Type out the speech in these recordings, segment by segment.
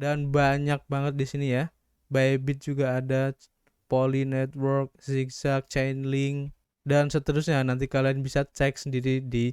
dan banyak banget di sini ya. Bybit juga ada, Poly Network, Zigzag, Chainlink, dan seterusnya. Nanti kalian bisa cek sendiri di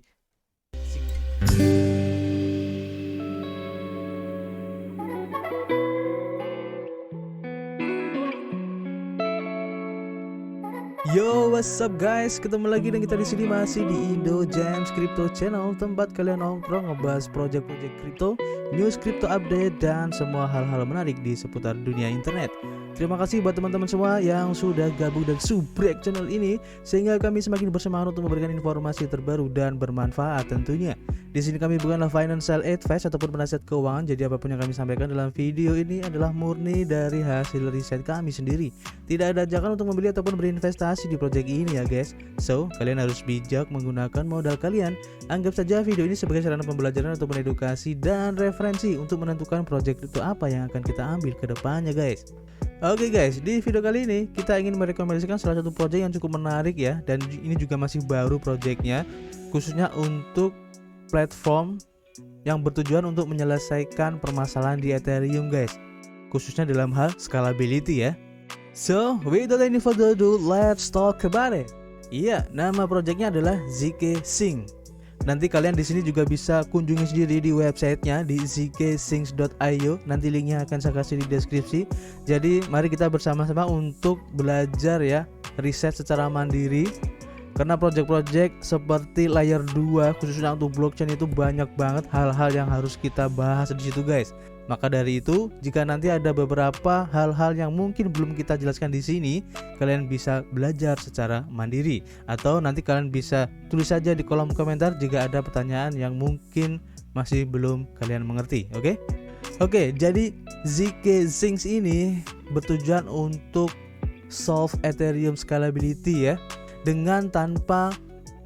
Yo, what's up guys? Ketemu lagi dan kita di sini masih di Indo Gems Crypto Channel, tempat kalian nongkrong ngebahas project-project kripto, news crypto update, dan semua hal-hal menarik di seputar dunia internet. Terima kasih buat teman-teman semua yang sudah gabung dan subrek channel ini, sehingga kami semakin bersemangat untuk memberikan informasi terbaru dan bermanfaat tentunya. Di sini kami bukanlah financial advice ataupun penasihat keuangan, jadi apapun yang kami sampaikan dalam video ini adalah murni dari hasil riset kami sendiri. Tidak ada ajakan untuk membeli ataupun berinvestasi di project ini ya guys. So, kalian harus bijak menggunakan modal kalian. Anggap saja video ini sebagai sarana pembelajaran ataupun edukasi dan referensi untuk menentukan project itu apa yang akan kita ambil ke depannya guys. Oke guys, di video kali ini kita ingin merekomendasikan salah satu project yang cukup menarik ya. Dan ini juga masih baru projectnya, khususnya untuk platform yang bertujuan untuk menyelesaikan permasalahan di Ethereum guys, khususnya dalam hal scalability ya. So, without any further ado, let's talk about it. Iya, nama projectnya adalah zkSync. Nanti kalian di sini juga bisa kunjungi sendiri di websitenya di zkSync.io. Nanti linknya akan saya kasih di deskripsi. Jadi mari kita bersama-sama untuk belajar ya, riset secara mandiri. Karena project-project seperti layer 2 khususnya untuk blockchain itu banyak banget hal-hal yang harus kita bahas di situ guys. Maka dari itu, jika nanti ada beberapa hal-hal yang mungkin belum kita jelaskan di sini, kalian bisa belajar secara mandiri, atau nanti kalian bisa tulis saja di kolom komentar jika ada pertanyaan yang mungkin masih belum kalian mengerti. Oke, jadi zkSync ini bertujuan untuk solve Ethereum scalability ya, dengan tanpa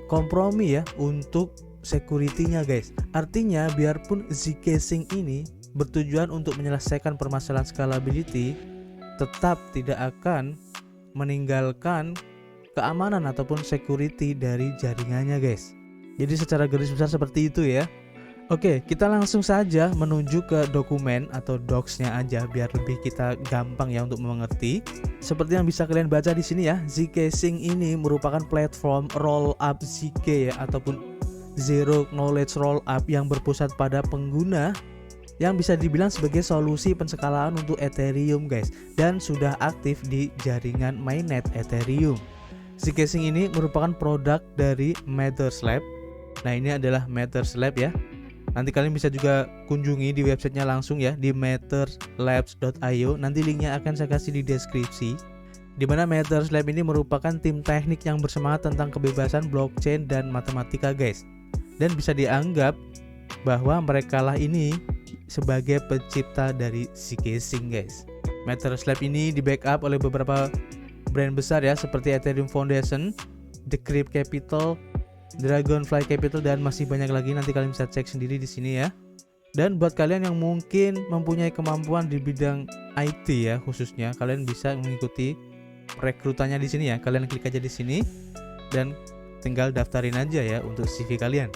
kompromi ya untuk security-nya guys. Artinya biarpun zkSync ini bertujuan untuk menyelesaikan permasalahan scalability, tetap tidak akan meninggalkan keamanan ataupun security dari jaringannya guys. Jadi secara garis besar seperti itu ya. Oke, kita langsung saja menuju ke dokumen atau docs-nya aja biar lebih kita gampang ya untuk mengerti. Seperti yang bisa kalian baca di sini ya, zkSync ini merupakan platform rollup zk ya, ataupun zero knowledge rollup yang berpusat pada pengguna, yang bisa dibilang sebagai solusi penskalaan untuk Ethereum guys, dan sudah aktif di jaringan mainnet Ethereum. zkSync ini merupakan produk dari MaterSlab. Nah, ini adalah MaterSlab ya. Nanti kalian bisa juga kunjungi di websitenya langsung ya, di matterlabs.io. Nanti linknya akan saya kasih di deskripsi. Dimana MaterSlab ini merupakan tim teknik yang bersemangat tentang kebebasan blockchain dan matematika guys. Dan bisa dianggap bahwa mereka lah ini sebagai pencipta dari zkSync guys. MaterSlab ini di backup oleh beberapa brand besar ya, seperti Ethereum Foundation, Decrypt Capital, Dragonfly Capital, dan masih banyak lagi. Nanti kalian bisa cek sendiri di sini ya. Dan buat kalian yang mungkin mempunyai kemampuan di bidang IT ya, khususnya kalian bisa mengikuti rekrutannya di sini ya. Kalian klik aja di sini dan tinggal daftarin aja ya untuk CV kalian.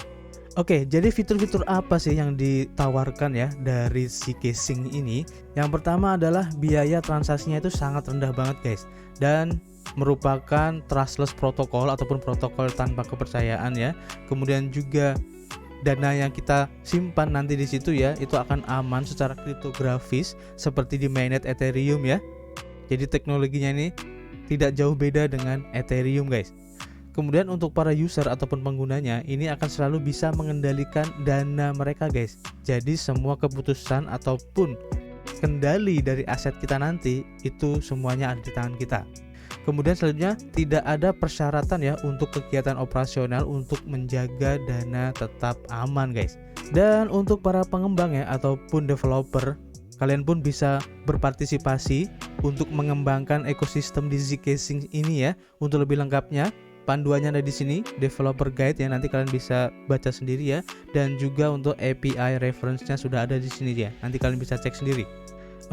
Oke, jadi fitur-fitur apa sih yang ditawarkan ya dari zkSync ini? Yang pertama adalah biaya transaksinya itu sangat rendah banget guys, dan merupakan trustless protokol ataupun protokol tanpa kepercayaan ya. Kemudian juga dana yang kita simpan nanti di situ ya, itu akan aman secara kriptografis seperti di mainnet Ethereum ya. Jadi teknologinya ini tidak jauh beda dengan Ethereum guys. Kemudian untuk para user ataupun penggunanya, ini akan selalu bisa mengendalikan dana mereka guys. Jadi semua keputusan ataupun kendali dari aset kita nanti itu semuanya ada di tangan kita. Kemudian selanjutnya, tidak ada persyaratan ya untuk kegiatan operasional untuk menjaga dana tetap aman guys. Dan untuk para pengembang ya ataupun developer, kalian pun bisa berpartisipasi untuk mengembangkan ekosistem di zkSync ini ya. Untuk lebih lengkapnya, panduannya ada di sini, developer guide yang nanti kalian bisa baca sendiri ya, dan juga untuk API reference-nya sudah ada di sini ya. Nanti kalian bisa cek sendiri.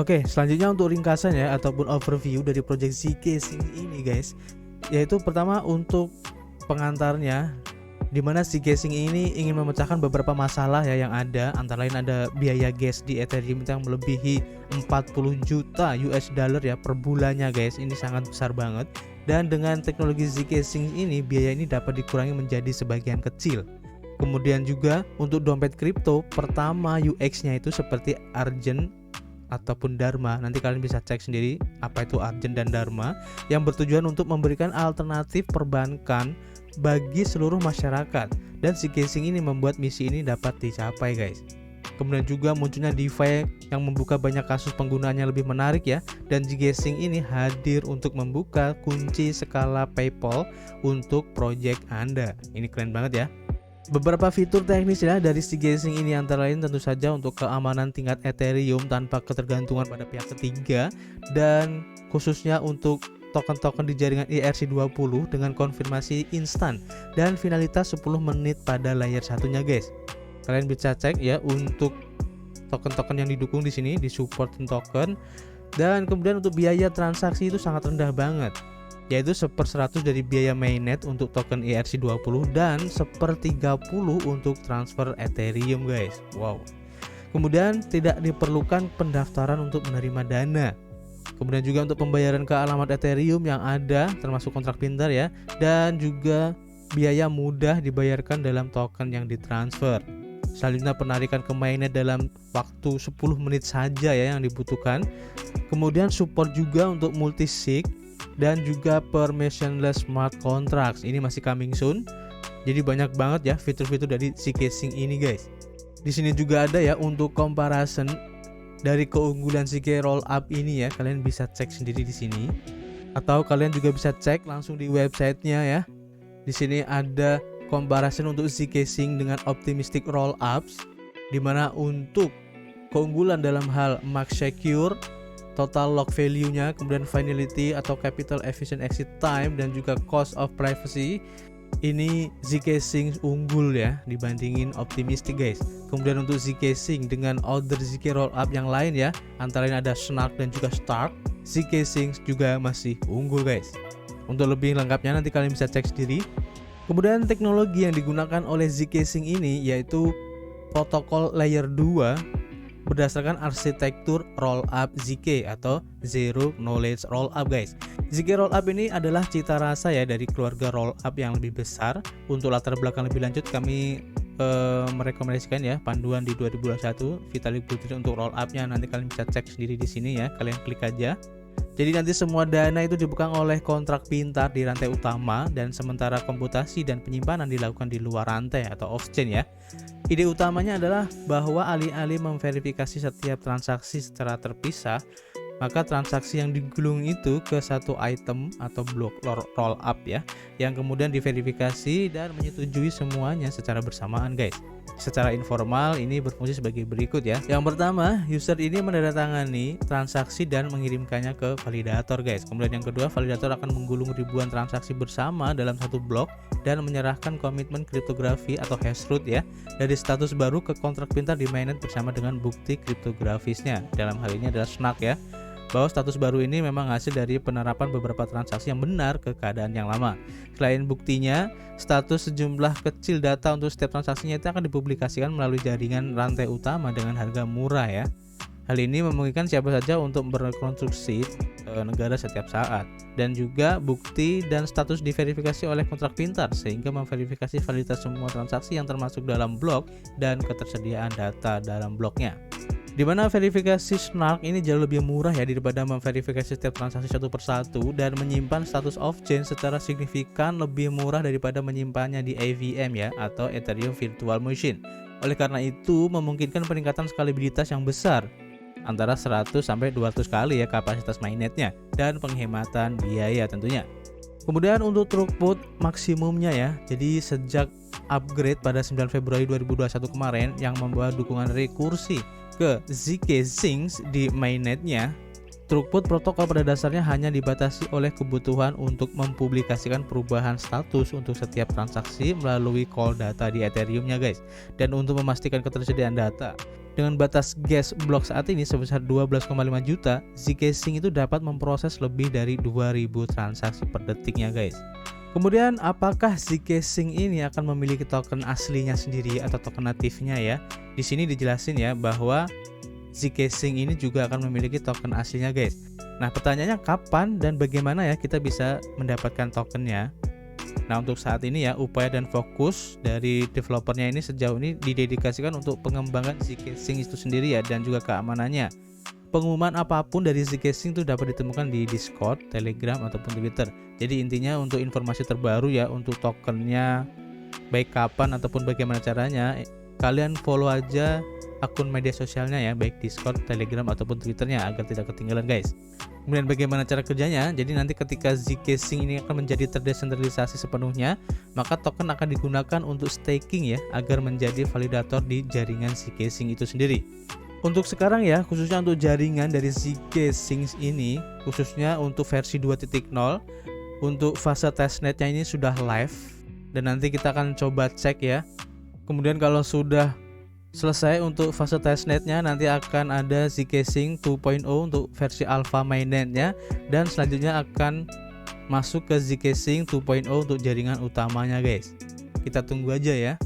Oke, selanjutnya untuk ringkasan ya ataupun overview dari project zkSync ini guys, yaitu pertama untuk pengantarnya. Dimana Zcasing ini ingin memecahkan beberapa masalah ya yang ada, antara lain ada biaya gas di Ethereum yang melebihi 40 juta US dollar ya per bulannya guys. Ini sangat besar banget. Dan dengan teknologi Zcasing ini, biaya ini dapat dikurangi menjadi sebagian kecil. Kemudian juga untuk dompet kripto, pertama UX-nya itu seperti Argent ataupun Dharma. Nanti kalian bisa cek sendiri apa itu Argent dan Dharma, yang bertujuan untuk memberikan alternatif perbankan bagi seluruh masyarakat, dan Zcasing ini membuat misi ini dapat dicapai guys. Kemudian juga munculnya DeFi yang membuka banyak kasus penggunaannya lebih menarik ya, dan Zcasing ini hadir untuk membuka kunci skala PayPal untuk project Anda. Ini keren banget ya. Beberapa fitur teknis ya dari Zcasing ini antara lain tentu saja untuk keamanan tingkat Ethereum tanpa ketergantungan pada pihak ketiga, dan khususnya untuk token-token di jaringan ERC20 dengan konfirmasi instan dan finalitas 10 menit pada layer satunya guys. Kalian bisa cek ya untuk token-token yang didukung di sini, di support token. Dan kemudian untuk biaya transaksi itu sangat rendah banget, yaitu 1/100 dari biaya mainnet untuk token ERC20 dan 1/30 untuk transfer Ethereum guys. Wow. Kemudian tidak diperlukan pendaftaran untuk menerima dana. Kemudian juga untuk pembayaran ke alamat Ethereum yang ada, termasuk kontrak pintar ya, dan juga biaya mudah dibayarkan dalam token yang ditransfer. Selanjutnya penarikan ke mainnet dalam waktu 10 menit saja ya yang dibutuhkan. Kemudian support juga untuk multisig dan juga permissionless smart contracts. Ini masih coming soon. Jadi banyak banget ya fitur-fitur dari Zcasing ini guys. Di sini juga ada ya untuk comparison dari keunggulan Zk Rollup ini ya, kalian bisa cek sendiri di sini, atau kalian juga bisa cek langsung di websitenya ya. Di sini ada comparison untuk Zcasing dengan optimistic rollups, dimana untuk keunggulan dalam hal max secure, total lock value-nya, kemudian finality atau capital efficient exit time, dan juga cost of privacy, ini Zcasing unggul ya dibandingin optimistic guys. Kemudian untuk Zcasing dengan other Zk Rollup yang lain ya, antara lain ada Snark dan juga Stark, Zcasing juga masih unggul guys. Untuk lebih lengkapnya nanti kalian bisa cek sendiri. Kemudian teknologi yang digunakan oleh Zcasing ini yaitu protokol layer 2 berdasarkan arsitektur rollup Zk atau Zero Knowledge Rollup guys. Zk Rollup ini adalah cita rasa ya dari keluarga rollup yang lebih besar. Untuk latar belakang lebih lanjut kami merekomendasikan ya panduan di 2021 Vitalik Buterin untuk rollupnya, nanti kalian bisa cek sendiri di sini ya, kalian klik aja. Jadi nanti semua dana itu dipegang oleh kontrak pintar di rantai utama, dan sementara komputasi dan penyimpanan dilakukan di luar rantai atau off-chain ya. Ide utamanya adalah bahwa alih-alih memverifikasi setiap transaksi secara terpisah, maka transaksi yang digulung itu ke satu item atau blok rollup ya, yang kemudian diverifikasi dan menyetujui semuanya secara bersamaan guys. Secara informal ini berfungsi sebagai berikut ya. Yang pertama, user ini menandatangani transaksi dan mengirimkannya ke validator guys. Kemudian yang kedua, validator akan menggulung ribuan transaksi bersama dalam satu blok dan menyerahkan komitmen kriptografi atau hashroot ya dari status baru ke kontrak pintar di mainnet bersama dengan bukti kriptografisnya. Dalam hal ini adalah Snark ya, bahwa status baru ini memang hasil dari penerapan beberapa transaksi yang benar ke keadaan yang lama. Selain buktinya, status sejumlah kecil data untuk setiap transaksinya itu akan dipublikasikan melalui jaringan rantai utama dengan harga murah ya. Hal ini memungkinkan siapa saja untuk merekonstruksi negara setiap saat, dan juga bukti dan status diverifikasi oleh kontrak pintar sehingga memverifikasi validitas semua transaksi yang termasuk dalam blok dan ketersediaan data dalam bloknya. Di mana verifikasi Snark ini jauh lebih murah ya daripada memverifikasi setiap transaksi satu persatu, dan menyimpan status off-chain secara signifikan lebih murah daripada menyimpannya di EVM ya atau Ethereum Virtual Machine. Oleh karena itu memungkinkan peningkatan skalabilitas yang besar, antara 100 sampai 200 kali ya kapasitas mainnetnya, dan penghematan biaya tentunya. Kemudian untuk throughput maksimumnya ya, jadi sejak upgrade pada 9 Februari 2021 kemarin yang membawa dukungan rekursi ke Zcasing di mainnetnya, throughput protokol pada dasarnya hanya dibatasi oleh kebutuhan untuk mempublikasikan perubahan status untuk setiap transaksi melalui call data di Ethereum-nya guys, dan untuk memastikan ketersediaan data. Dengan batas gas blok saat ini sebesar 12,5 juta, Zcasing itu dapat memproses lebih dari 2000 transaksi per detiknya guys. Kemudian apakah Zcasing ini akan memiliki token aslinya sendiri atau token natifnya ya? Di sini dijelasin ya bahwa Zcasing ini juga akan memiliki token aslinya guys. Nah pertanyaannya kapan dan bagaimana ya kita bisa mendapatkan tokennya? Nah untuk saat ini ya upaya dan fokus dari developernya ini sejauh ini didedikasikan untuk pengembangan Zcasing itu sendiri ya, dan juga keamanannya. Pengumuman apapun dari Zcasing itu dapat ditemukan di Discord, Telegram, ataupun Twitter. Jadi intinya untuk informasi terbaru ya untuk tokennya, baik kapan ataupun bagaimana caranya, kalian follow aja akun media sosialnya ya, baik Discord, Telegram, ataupun Twitternya agar tidak ketinggalan guys. Kemudian bagaimana cara kerjanya? Jadi nanti ketika Zcasing ini akan menjadi terdesentralisasi sepenuhnya, maka token akan digunakan untuk staking ya, agar menjadi validator di jaringan Zcasing itu sendiri. Untuk sekarang ya, khususnya untuk jaringan dari Zcasing ini, khususnya untuk versi 2.0, untuk fase testnetnya ini sudah live, dan nanti kita akan coba cek ya. Kemudian kalau sudah selesai untuk fase testnetnya, nanti akan ada Zcasing 2.0 untuk versi alpha mainnetnya, dan selanjutnya akan masuk ke Zcasing 2.0 untuk jaringan utamanya guys. Kita tunggu aja ya.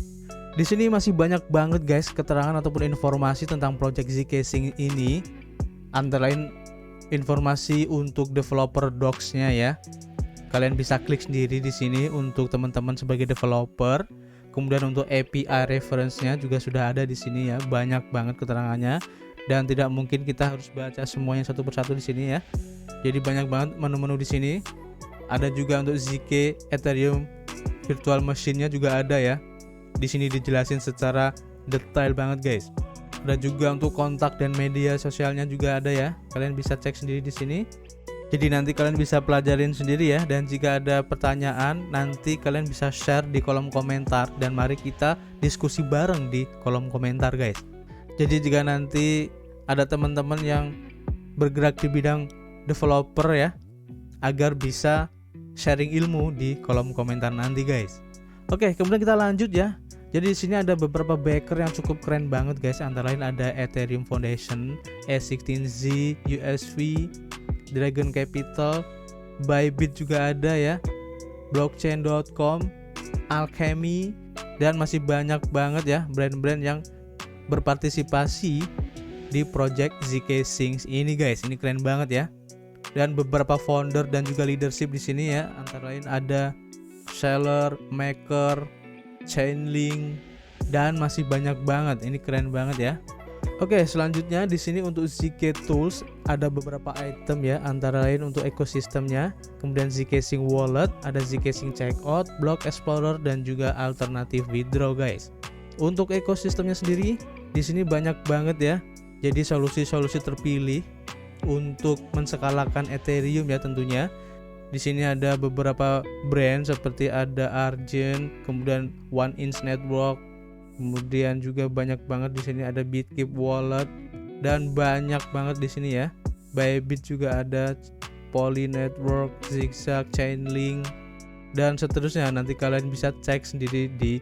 Di sini masih banyak banget guys keterangan ataupun informasi tentang project Zcasing ini. Antara lain informasi untuk developer docs-nya ya. Kalian bisa klik sendiri di sini untuk teman-teman sebagai developer. Kemudian untuk API reference-nya juga sudah ada di sini ya. Banyak banget keterangannya dan tidak mungkin kita harus baca semuanya satu persatu di sini ya. Jadi banyak banget menu-menu di sini. Ada juga untuk Zk Ethereum Virtual Machine-nya juga ada ya. Di sini dijelasin secara detail banget guys. Ada juga untuk kontak dan media sosialnya juga ada ya. Kalian bisa cek sendiri di sini. Jadi nanti kalian bisa pelajarin sendiri ya. Dan jika ada pertanyaan, nanti kalian bisa share di kolom komentar dan mari kita diskusi bareng di kolom komentar guys. Jadi jika nanti ada teman-teman yang bergerak di bidang developer ya, agar bisa sharing ilmu di kolom komentar nanti guys. Oke, kemudian kita lanjut ya. Jadi di sini ada beberapa backer yang cukup keren banget guys. Antara lain ada Ethereum Foundation, A16Z, USV, Dragon Capital, Bybit juga ada ya, Blockchain.com, Alchemy, dan masih banyak banget ya brand-brand yang berpartisipasi di project Zcasing ini guys. Ini keren banget ya. Dan beberapa founder dan juga leadership di sini ya. Antara lain ada Seller, Maker, Chainlink, dan masih banyak banget. Ini keren banget ya. Oke, selanjutnya di sini untuk Zk Tools ada beberapa item ya, antara lain untuk ekosistemnya, kemudian Zcasing Wallet, ada Zcasing Checkout, Block Explorer, dan juga alternatif withdraw guys. Untuk ekosistemnya sendiri di sini banyak banget ya. Jadi solusi-solusi terpilih untuk menskalakan Ethereum ya tentunya. Di sini ada beberapa brand seperti ada Argent, kemudian One Inch Network, kemudian juga banyak banget di sini ada Bitkeep Wallet, dan banyak banget di sini ya. Bybit juga ada, Poly Network, Zigzag, Chainlink, dan seterusnya. Nanti kalian bisa cek sendiri di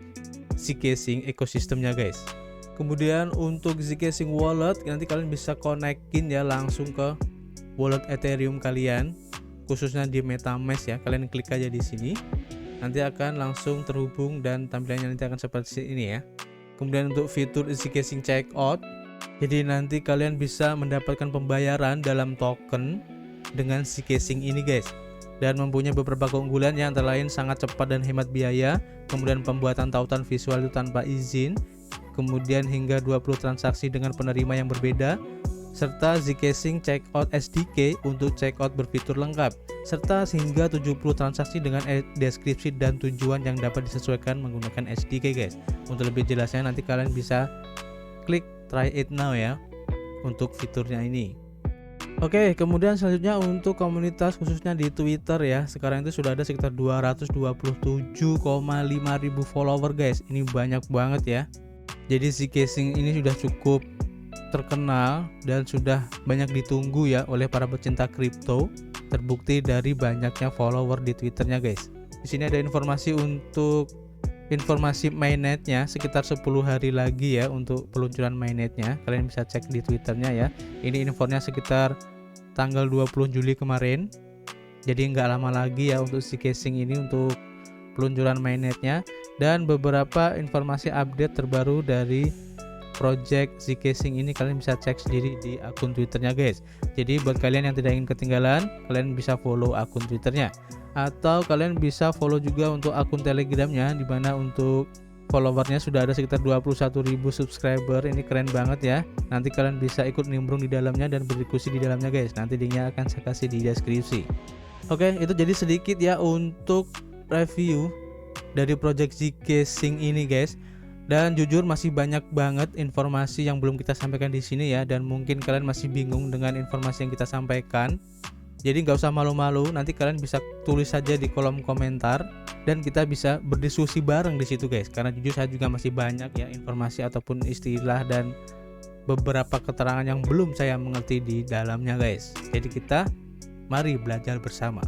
Zcasing ekosistemnya guys. Kemudian untuk Zcasing Wallet nanti kalian bisa konekin ya langsung ke wallet Ethereum kalian, khususnya di MetaMask ya. Kalian klik aja di sini, nanti akan langsung terhubung dan tampilannya nanti akan seperti ini ya. Kemudian untuk fitur Zcasing Checkout, jadi nanti kalian bisa mendapatkan pembayaran dalam token dengan Zcasing ini guys, dan mempunyai beberapa keunggulan yang antara lain sangat cepat dan hemat biaya, kemudian pembuatan tautan visual itu tanpa izin, kemudian hingga 20 transaksi dengan penerima yang berbeda, serta Zcasing Checkout SDK untuk checkout berfitur lengkap, serta hingga 70 transaksi dengan deskripsi dan tujuan yang dapat disesuaikan menggunakan SDK guys. Untuk lebih jelasnya nanti kalian bisa klik try it now ya untuk fiturnya ini. Oke, kemudian selanjutnya untuk komunitas khususnya di Twitter ya. Sekarang itu sudah ada sekitar 227,5 ribu follower guys. Ini banyak banget ya. Jadi Zcasing ini sudah cukup terkenal dan sudah banyak ditunggu ya oleh para pecinta kripto, terbukti dari banyaknya follower di Twitternya guys. Di sini ada informasi untuk informasi mainnetnya sekitar 10 hari lagi ya untuk peluncuran mainnetnya. Kalian bisa cek di Twitternya ya. Ini infonya sekitar tanggal 20 Juli kemarin. Jadi nggak lama lagi ya untuk Zcasing ini untuk peluncuran mainnetnya, dan beberapa informasi update terbaru dari project Zcasing ini kalian bisa cek sendiri di akun Twitternya guys. Jadi buat kalian yang tidak ingin ketinggalan, kalian bisa follow akun Twitternya, atau kalian bisa follow juga untuk akun Telegramnya, dimana untuk followernya sudah ada sekitar 21.000 subscriber. Ini keren banget ya. Nanti kalian bisa ikut nimbrung di dalamnya dan berdiskusi di dalamnya guys. Nanti linknya akan saya kasih di deskripsi. Oke, itu jadi sedikit ya untuk review dari project Zcasing ini guys. Dan jujur masih banyak banget informasi yang belum kita sampaikan di sini ya, dan mungkin kalian masih bingung dengan informasi yang kita sampaikan. Jadi nggak usah malu-malu, nanti kalian bisa tulis saja di kolom komentar dan kita bisa berdiskusi bareng di situ guys. Karena jujur saya juga masih banyak ya informasi ataupun istilah dan beberapa keterangan yang belum saya mengerti di dalamnya guys. Jadi kita mari belajar bersama.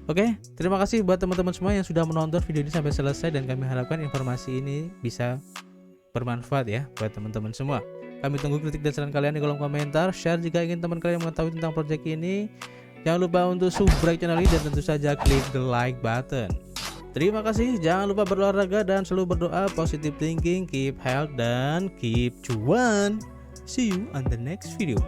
Oke, terima kasih buat teman-teman semua yang sudah menonton video ini sampai selesai, dan kami harapkan informasi ini bisa bermanfaat ya buat teman-teman semua. Kami tunggu kritik dan saran kalian di kolom komentar. Share jika ingin teman kalian mengetahui tentang project ini. Jangan lupa untuk subscribe channel ini dan tentu saja klik the like button. Terima kasih. Jangan lupa berolahraga dan selalu berdoa, positive thinking, keep health, dan keep cuan. See you on the next video.